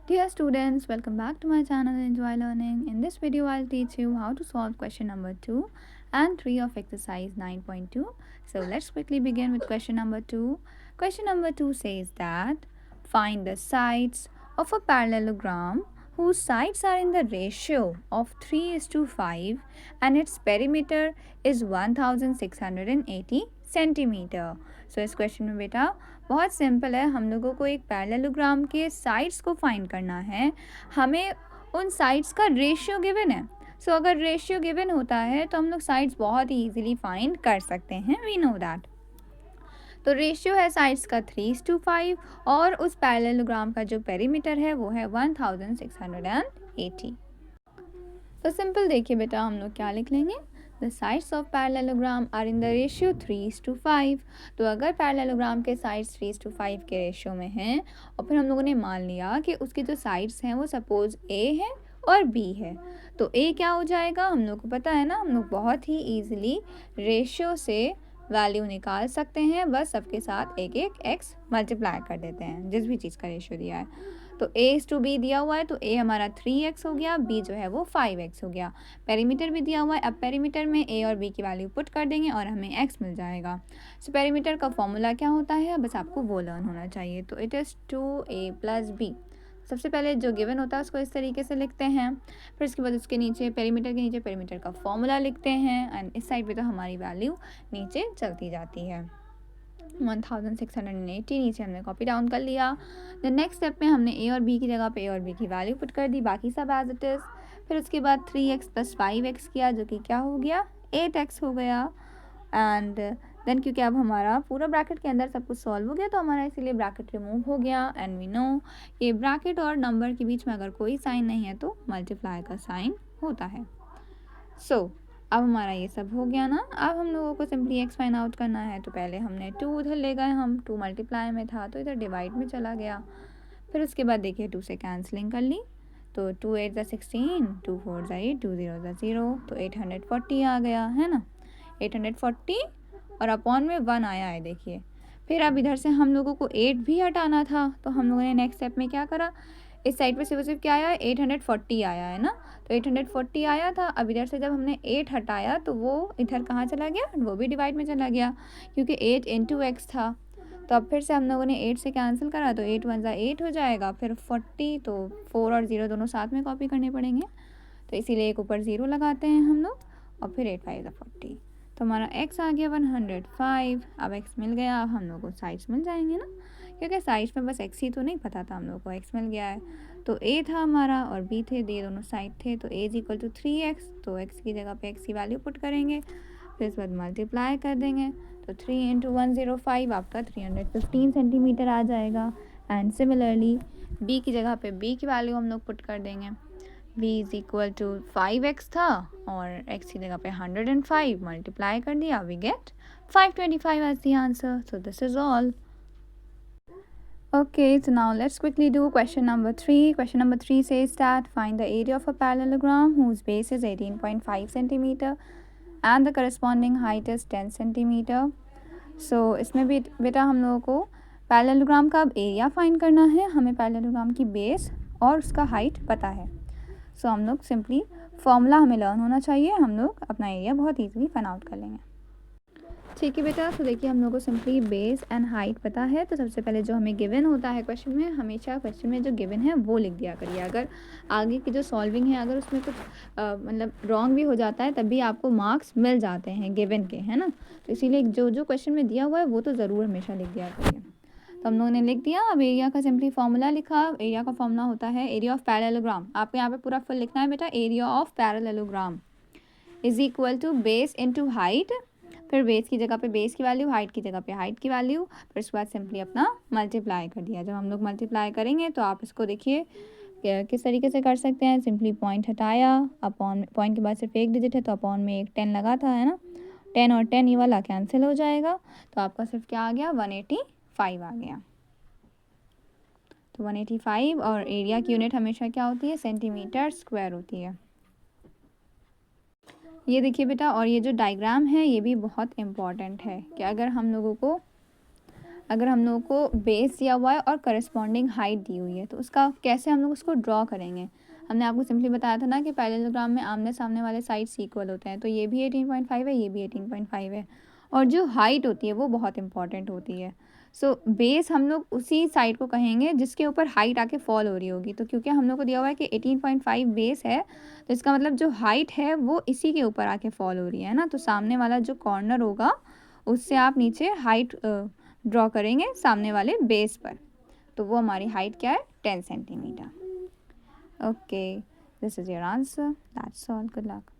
Dear students, welcome back to my channel Enjoy Learning. In this video, I'll teach you how to solve question number 2 and 3 of exercise 9.2. So let's quickly begin with question number 2. Question number 2 says that find the sides of a parallelogram whose sides are in the ratio of 3:5 and its perimeter is 1680 centimetre. So इस question में बेटा बहुत simple है, हम लोगों को एक parallelogram के साइड्स को फाइंड करना है. हमें उन साइड्स का रेशियो गिवन है. सो अगर रेशियो गिवन होता है तो हम लोग साइड्स बहुत ही ईजिली फाइंड कर सकते हैं. We know that. तो रेशियो है साइड्स का 3:5 और उस पैरेललोग्राम का जो पेरीमीटर है वो है 1680. तो सिंपल देखिए बेटा, हम लोग क्या लिख लेंगे. The sides of parallelogram are in the ratio 3:5. तो अगर पैरेललोग्राम के साइड्स 3:5 के रेशियो में हैं और फिर हम लोगों ने मान लिया कि उसके जो साइड्स हैं वो सपोज ए है और बी है, तो ए क्या हो जाएगा, हम लोग को पता है ना. हम लोग बहुत ही ईजिली रेशियो से वैल्यू निकाल सकते हैं. बस सबके साथ एक एक एक्स मल्टीप्लाई कर देते हैं जिस भी चीज़ का रेशियो दिया है. तो a/b दिया हुआ है तो a हमारा 3x हो गया, b जो है वो 5x हो गया. पेरीमीटर भी दिया हुआ है. अब पेरीमीटर में a और b की वैल्यू पुट कर देंगे और हमें x मिल जाएगा. सो पेरीमीटर का फॉर्मूला क्या होता है, बस आपको वो लर्न होना चाहिए. तो इट इज़ 2a + b. सबसे पहले जो गिवन होता है उसको इस तरीके से लिखते हैं, फिर उसके बाद उसके नीचे पेरीमीटर के नीचे पेरीमीटर का फॉर्मूला लिखते हैं एंड इस साइड पे तो हमारी वैल्यू नीचे चलती जाती है. 1680 नीचे हमने कॉपी डाउन कर लिया. द नेक्स्ट स्टेप में हमने ए और बी की जगह पे ए और बी की वैल्यू पुट कर दी, बाकी सब एज इट इज़. फिर उसके बाद 3x + 5x किया जो कि क्या हो गया, 8x हो गया. एंड देन क्योंकि अब हमारा पूरा ब्रैकेट के अंदर सब कुछ सॉल्व हो गया तो हमारा इसीलिए ब्रैकेट रिमूव हो गया. एंड वी नो कि ब्रैकेट और नंबर के बीच में अगर कोई साइन नहीं है तो मल्टीप्लाई का साइन होता है. सो अब हमारा ये सब हो गया ना. अब हम लोगों को सिंपली एक्स फाइंड आउट करना है. तो पहले हमने 2 उधर ले गए, हम 2 मल्टीप्लाई में था तो इधर डिवाइड में चला गया. फिर उसके बाद देखिए 2 से कैंसलिंग कर ली तो 2 8 16, 2 4 8, 2 0 0, तो 840 आ गया है ना. 840 और अपॉन में 1 आया है देखिए. फिर अब इधर से हम लोगों को 8 भी हटाना था तो हम लोगों ने नेक्स्ट स्टेप में क्या करा, इस साइड पे सिर्फ क्या आया, 840 आया है ना. तो 840 आया था. अब इधर से जब हमने 8 हटाया तो वो इधर कहाँ चला गया, वो भी डिवाइड में चला गया क्योंकि 8 × x था. तो अब फिर से हम लोगों ने 8 से कैंसिल करा तो 8 1 8 हो जाएगा. फिर 40 तो 4 और 0 दोनों साथ में कॉपी करने पड़ेंगे तो इसीलिए एक ऊपर 0 लगाते हैं हम लोग और फिर 8 5 40. तो हमारा x आ गया 105. अब x मिल गया. अब हम लोग को साइड्स मिल जाएंगे ना, क्योंकि साइड्स में बस x ही तो नहीं पता था, हम लोग को x मिल गया है. तो a था हमारा और b थे, ये दोनों साइड थे. तो a = 3x, तो x की जगह पे x की वैल्यू पुट करेंगे, फिर इस बाद मल्टीप्लाई कर देंगे. तो 3 × 105 आपका 315 सेंटीमीटर आ जाएगा. एंड सिमिलरली b की जगह पे b की वैल्यू हम लोग पुट कर देंगे. v = 5x था और x की जगह पे 105 मल्टीप्लाई कर दिया, we get 525 as the answer. So this is all. Okay, so now let's quickly do question number 3. Question number 3 says that find the area of a parallelogram whose base is 18.5 centimeter and the corresponding height is 10 centimeter. So इसमें भी बेटा हम लोगों को parallelogram का अब area find करना है. हमें पैरेललोग्राम की बेस और उसका हाइट पता है. सो हम लोग सिंपली फॉर्मूला हमें लर्न होना चाहिए, हम लोग अपना एरिया बहुत ईजिली फाइंड आउट कर लेंगे. ठीक है बेटा. तो देखिए हम लोग को सिंपली बेस एंड हाइट पता है. तो सबसे पहले जो हमें गिवन होता है क्वेश्चन में, हमेशा क्वेश्चन में जो गिवन है वो लिख दिया करिए. अगर आगे की जो सॉल्विंग है अगर उसमें कुछ मतलब रॉन्ग भी हो जाता है तब भी आपको मार्क्स मिल जाते हैं गिवन के, है ना. तो इसीलिए जो जो क्वेश्चन में दिया हुआ है वो तो ज़रूर हमेशा लिख दिया करिए. तो हम लोगों ने लिख दिया. अब एरिया का सिंपली फॉर्मूला लिखा. एरिया का फॉर्मूला होता है एरिया ऑफ पैरेललोग्राम. आपको यहाँ पे पूरा फुल लिखना है बेटा. Area of parallelogram is equal to base into height. फिर बेस की जगह पे बेस की वैल्यू, हाइट की जगह पे हाइट की वैल्यू, फिर उसके बाद सिंपली अपना मल्टीप्लाई कर दिया. जब हम लोग मल्टीप्लाई करेंगे तो आप इसको देखिए किस तरीके से कर सकते हैं. सिंपली पॉइंट हटाया, अपॉन पॉइंट के बाद सिर्फ एक डिजिट है तो अपॉन में एक 10 लगा था, है ना. 10 और 10 ये वाला कैंसिल हो जाएगा तो आपका सिर्फ क्या आ गया, 185 आ गया. तो 185 और एरिया की यूनिट हमेशा क्या होती है, सेंटीमीटर स्क्वायर होती है. ये देखिए बेटा, और ये जो डायग्राम है ये भी बहुत इम्पॉर्टेंट है कि अगर हम लोगों को अगर हम लोगों को बेस दिया हुआ है और करस्पॉन्डिंग हाइट दी हुई है तो उसका कैसे हम लोग उसको ड्रॉ करेंगे। हमने आपको सिंपली बताया था ना कि पैरेललोग्राम में आमने सामने वाले साइड्स इक्वल होते हैं, तो ये भी 18.5 है, ये भी 18.5 है, और जो हाइट होती है वो बहुत इंपॉर्टेंट होती है। सो बेस हम लोग उसी साइड को कहेंगे जिसके ऊपर हाइट आके फॉल हो रही होगी। तो क्योंकि हम लोग को दिया हुआ है कि 18.5 बेस है, तो इसका मतलब जो हाइट है वो इसी के ऊपर आके फॉल हो रही है ना। तो सामने वाला जो कॉर्नर होगा उससे आप नीचे हाइट ड्रॉ करेंगे सामने वाले बेस पर, तो वो हमारी हाइट क्या है, 10 centimetre. Okay, this is your answer, that's all, good luck.